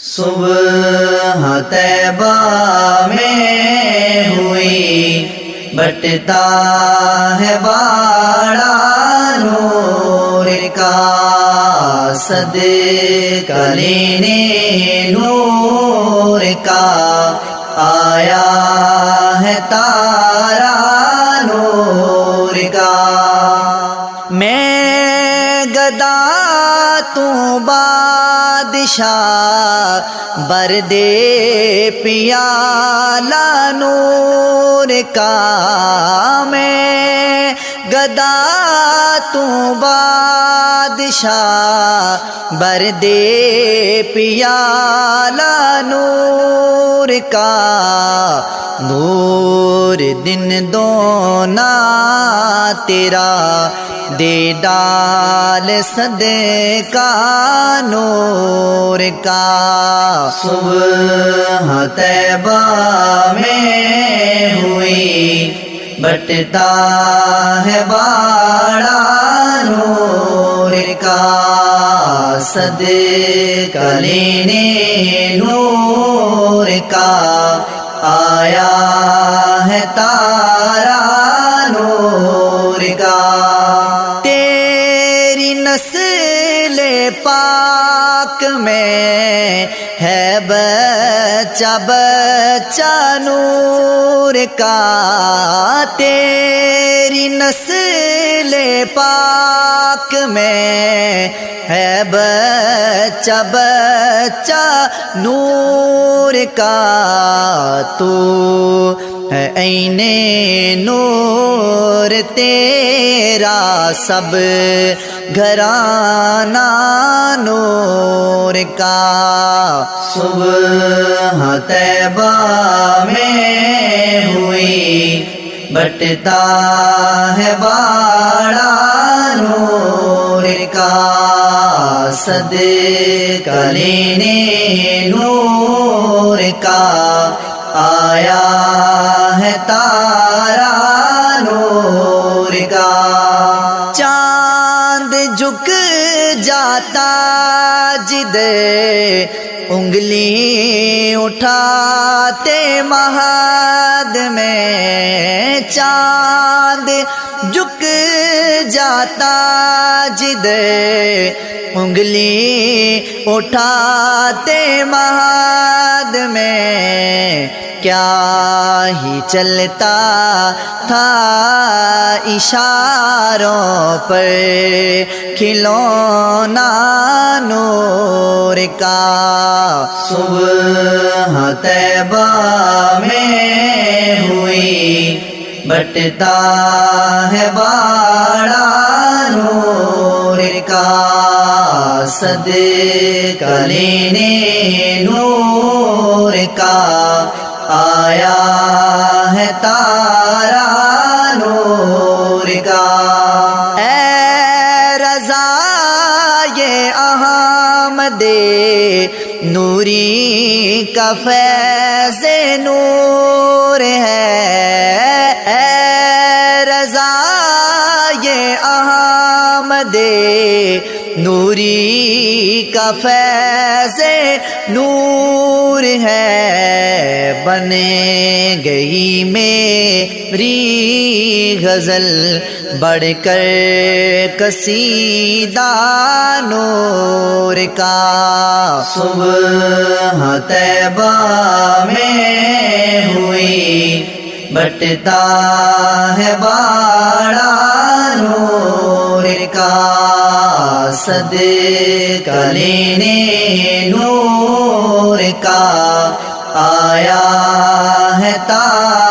صبح طیبہ میں ہوئی بٹتا ہے باڑا نور کا، صدقہ لینے نور کا آیا ہے تارا نور کا۔ میں گدا تو بادشاہ بردے پیالہ نور کا، میں گدا تو بادشاہ بردے پیالہ نور کا، نور دن دونا تیرا دے ڈال صدقہ نور کا۔ صبح طیبہ میں ہوئی بٹتا ہے باڑا نور کا، صدقہ لینے نور کا آیا ہے تارا نور کا۔ تیری نسل پاک میں ہے بچہ بچہ نور کا، تیری نسل پاک میں ہے بچہ بچہ نور کا، تو ہے عین نور تیرا سب گھرانہ نور کا۔ صبح طیبہ میں ہوئی بٹتا ہے باڑا نور کا، صدقہ لینے نور کا آیا ہے تارا نور کا۔ چاند جھک جاتا جدھر انگلی اٹھاتے مہد میں، چاند جھک جاتا جدھر انگلی اٹھاتے مہد میں، کیا ہی چلتا تھا اشاروں پر کھلونا نور کا۔ صبح طیبہ میں ہوئی بٹتا ہے باڑا نور کا، صدقہ لینے نور کا آیا ہے تارا نور کا۔ اے رضا یہ احمد نوری کا فیض نور ہے، اے رضا یہ احمد نوری کا فیض نور ہے، بنے گئی میری غزل بڑھ کر قصیدہ نور کا۔ صبح طیبہ میں ہوئی بٹتا ہے باڑا نور کا، صدقہ لینے نور کا آیا ہے تارا